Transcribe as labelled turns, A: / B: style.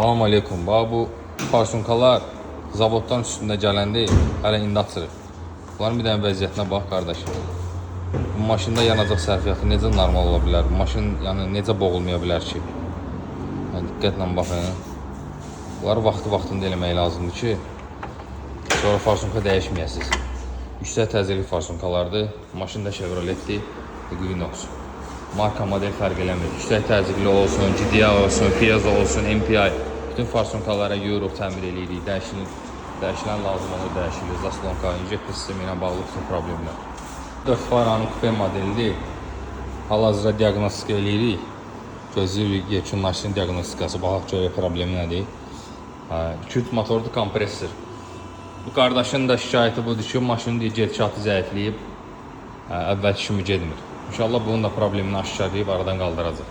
A: Salam aleykum. Bu farsunkalar zavoddan üstündə gələndə hələ indi açırıq. Bunların bir dənə vəziyyətinə bax qardaşım. Bu maşında yanacaq sərfiyyatı necə normal ola bilər? Bu maşın yəni necə boğulmaya bilər ki? Yəni, diqqətlə baxın. Bunları vaxtında eləmək lazımdır ki, sonra farsunka dəyişməyəsiniz. Yüksək təzyiqli farsunkalardır. Maşın da Chevrolet'dir. Equinox. Marka model fərq eləmir. Yüksək təzyiqli olsun, GDA olsun, Piazo olsun, MPI. Bütün farsunkalara yuyuruq, təmir edirik. Dəyişilən lazım olur, dəyişilir. Zaslonka, injektor sistemi ilə bağlı bütün problemlər. 4 faranın kupe modelidir. Hal-hazırda diaqnostika eləyirik. Gözləyirik yekunlaşsın diaqnostikası. Baxaq görək problemi nədir. 2 motorlu kompresor. Bu qardaşın da şikayəti budur ki, maşının gedişatı zəifləyib, əvvəlki kimi getmir. İnşallah bunun da problemini aşkarlayıb aradan qaldıracaq.